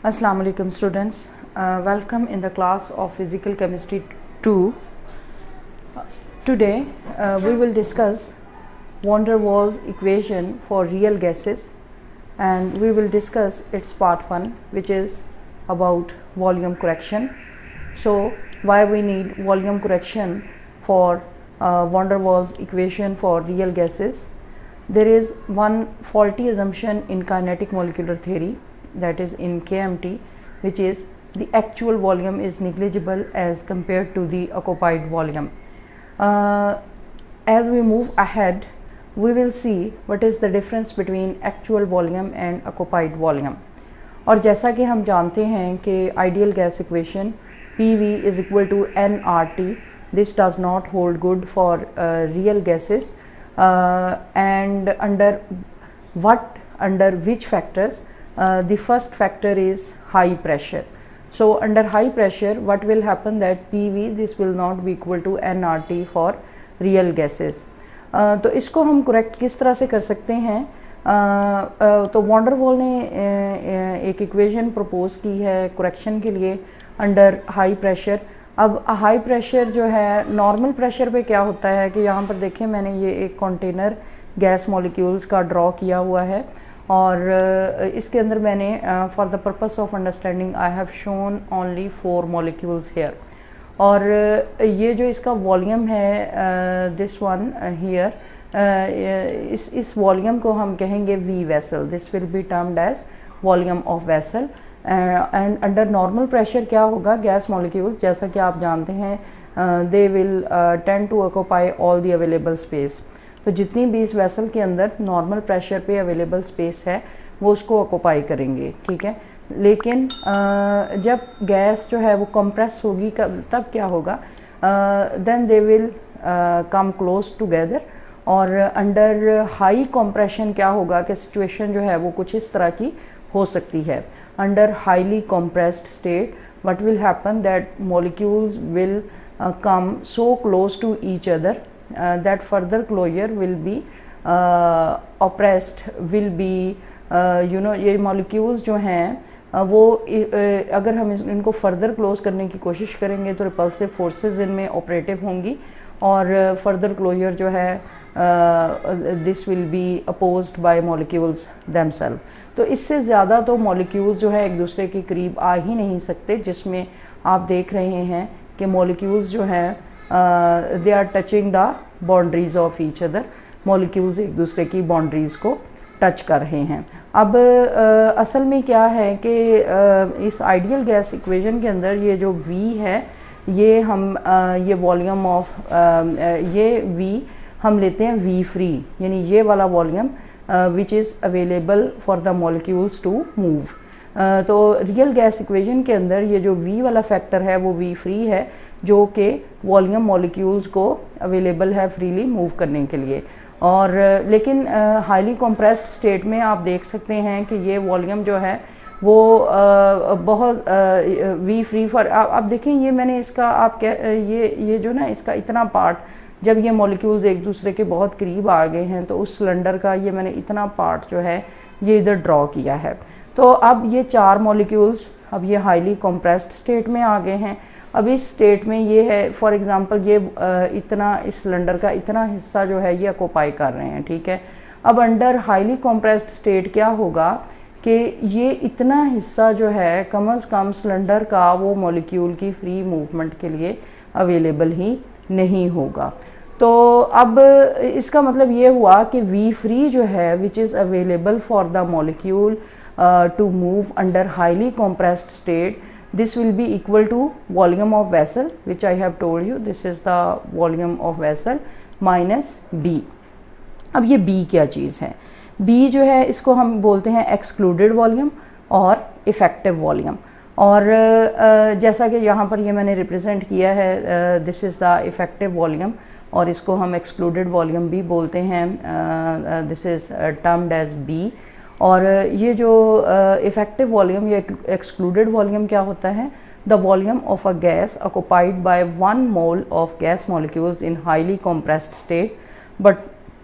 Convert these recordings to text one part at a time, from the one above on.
Assalamu alaikum students, welcome in the class of physical chemistry 2. Today we will discuss van der Waals equation for real gases, and we will discuss its part 1, which is about volume correction. So why we need volume correction for van der Waals equation for real gases. There is one faulty assumption in kinetic molecular theory, that is in KMT, which is the actual volume is negligible as compared to the occupied volume. As we move ahead, we will see what is the difference between actual volume and occupied volume. और जैसा कि हम जानते हैं कि ideal gas equation PV is equal to nRT. This does not hold good for real gases, and under which factors? The first factor is high pressure. So under high pressure, what will happen that PV this will not be equal to nRT for real gases. तो इसको हम correct किस तरह से कर सकते हैं? तो van der Waals ने एक equation propose की है correction के लिए under high pressure. अब हाई प्रेशर जो है, नॉर्मल प्रेशर पे क्या होता है कि यहाँ पर देखें मैंने ये एक कंटेनर गैस मॉलिक्यूल्स का ड्रॉ किया हुआ है, और इसके अंदर मैंने for the purpose of understanding I have shown only 4 molecules here, और ये जो इसका वॉल्यूम है दिस वन हियर, इस वॉल्यूम को हम कहेंगे V vessel. This will be termed as volume of vessel. And under normal pressure क्या होगा, गैस मॉलिक्यूल्स जैसा कि आप जानते हैं they will tend to occupy all the available space. तो जितनी भी इस वेसल के अंदर नॉर्मल प्रेशर पे अवेलेबल स्पेस है वो उसको ऑक्यूपाई करेंगे, ठीक है. लेकिन जब गैस जो है वो कंप्रेस होगी तब क्या होगा, then they will come close together. और अंडर हाई कंप्रेशन क्या होगा कि सिचुएशन जो है वो कुछ इस तरह की हो सकती है. Under highly compressed state what will happen that molecules will come so close to each other that further closure will be oppressed, will be ये molecules जो हैं वो अगर हम इनको further close करने की कोशिश करेंगे तो repulsive forces इनमें operative होंगी, और further closure जो है this will be opposed by molecules themselves. तो इससे ज़्यादा तो molecules जो है एक दूसरे के करीब आ ही नहीं सकते, जिसमें आप देख रहे हैं कि molecules जो हैं they are touching the boundaries of each other. molecules एक दूसरे की boundaries को टच कर रहे हैं. अब असल में क्या है कि इस आइडियल गैस इक्वेशन के अंदर ये जो V है ये हम ये वॉल्यूम ऑफ ये V हम लेते हैं V फ्री, यानी ये वाला volume which is available for the molecules to move. तो रियल गैस इक्वेशन के अंदर ये जो V वाला फैक्टर है वो V फ्री है, जो कि वॉल्यूम मॉलिक्यूल्स को अवेलेबल है फ्रीली मूव करने के लिए. और लेकिन हाईली कंप्रेस्ड स्टेट में आप देख सकते हैं कि ये वॉल्यूम जो है वो बहुत वी फ्री फॉर. आप देखें ये मैंने इसका आप ये जो ना इसका इतना पार्ट, जब ये मॉलिक्यूल्स एक दूसरे के बहुत करीब आ गए हैं तो उस सिलेंडर का ये मैंने इतना पार्ट जो है ये इधर ड्रॉ किया है. तो अब ये 4 मॉलिक्यूल्स अब ये हाईली कंप्रेस्ड स्टेट में आ गए हैं. अब इस स्टेट में ये है फॉर एग्जांपल ये इतना इस सिलेंडर का इतना हिस्सा जो है ये ऑक्यूपाई कर रहे हैं, ठीक है. अब अंडर हाईली कंप्रेस्ड स्टेट क्या होगा कि ये इतना हिस्सा जो है कम अज़ कम सिलेंडर का वो मॉलिक्यूल की फ्री मूवमेंट के लिए अवेलेबल ही नहीं होगा. तो अब इसका मतलब ये हुआ कि वी फ्री जो है which is available for the molecule to move under highly compressed state, this will be equal to volume of vessel which I have told you. This is the volume of vessel minus B. अब ये B क्या चीज़ है? B जो है इसको हम बोलते हैं excluded volume और effective volume. और जैसा कि यहाँ पर ये मैंने रिप्रेजेंट किया है, this is the effective volume और इसको हम एक्सक्लूडेड वॉल्यूम भी बोलते हैं, this is termed as B. और ये जो इफ़ेक्टिव वॉल्यूम या एक्सक्लूडेड वॉल्यूम क्या होता है, the volume of a gas occupied by 1 mole of gas molecules in highly compressed state but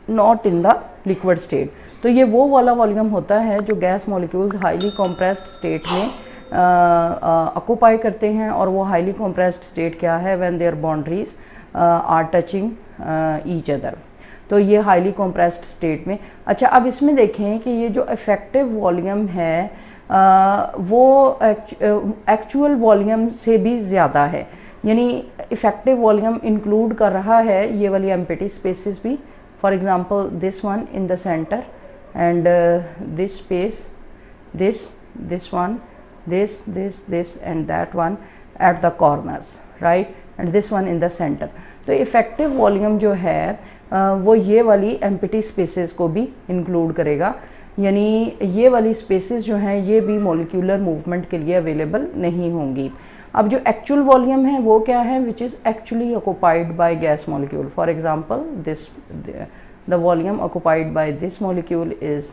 not in the liquid state. तो ये वो वाला वॉल्यूम होता है जो gas molecules highly compressed state में ऑक्युपाई करते हैं, और वो हाईली कंप्रेस्ड स्टेट क्या है, when their boundaries are touching each other. तो ये हाईली कंप्रेस्ड स्टेट में। अच्छा, अब इसमें देखें कि ये जो इफ़ेक्टिव वॉल्यूम है वो एक्चुअल वॉल्यूम से भी ज़्यादा है, यानी इफ़ेक्टिव वॉल्यूम इंक्लूड कर रहा है ये वाली एम्प्टी स्पेसेस भी। For example this one in the centre and this space, this one, this and that one at the corners, right, and this one in the center। तो effective volume जो है वो ये वाली एम्प्टी स्पेसेस को भी include करेगा, यानी ये वाली स्पेसेस जो हैं ये भी मॉलिक्यूलर मूवमेंट के लिए अवेलेबल नहीं होंगी। अब जो एक्चुअल वॉल्यूम है वो क्या है, which is actually occupied by gas molecule. For example this, the volume occupied by this molecule is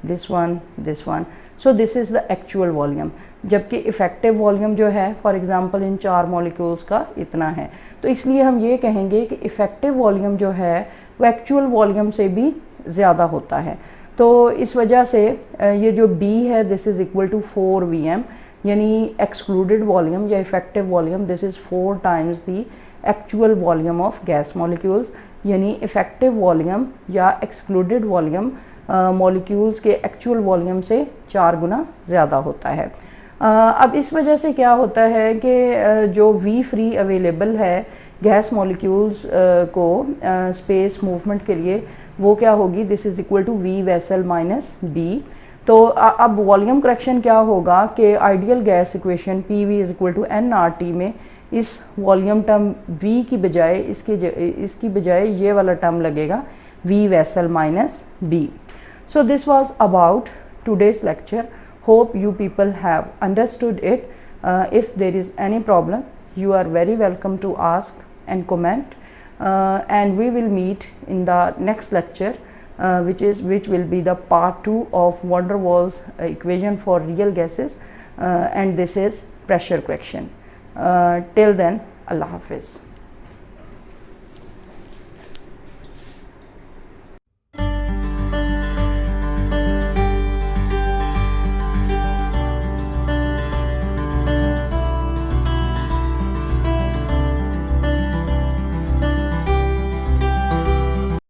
this one, so this is the actual volume। जबकि इफ़ेक्टिव वॉल्यूम जो है फॉर एग्जांपल इन 4 मॉलिक्यूल्स का इतना है। तो इसलिए हम ये कहेंगे कि इफ़ेक्टिव वॉल्यूम जो है वो एक्चुअल वॉल्यूम से भी ज़्यादा होता है। तो इस वजह से ये जो B है this is equal to 4 Vm, यानी एक्सक्लूडेड वॉल्यूम या effective volume this is 4 times the actual volume of gas molecules, यानी इफ़ेक्टिव वॉल्यूम या एक्सक्लूडेड वॉल्यूम मॉलिक्यूल्स के एक्चुअल वॉल्यूम से 4 गुना ज़्यादा होता है। अब इस वजह से क्या होता है कि जो वी फ्री अवेलेबल है गैस मॉलिक्यूल्स को स्पेस मूवमेंट के लिए, वो क्या होगी, this is equal to V vessel minus B. तो अब वॉल्यूम करेक्शन क्या होगा कि ideal gas equation P V is equal to n R T में इस वॉल्यूम टर्म वी की बजाय इसकी बजाय ये वाला टर्म लगेगा V vessel minus B. So this was about today's lecture. Hope you people have understood it. If there is any problem, you are very welcome to ask and comment. And we will meet in the next lecture, which will be the part 2 of van der Waals equation for real gases, and this is pressure correction. Till then, Allah Hafiz.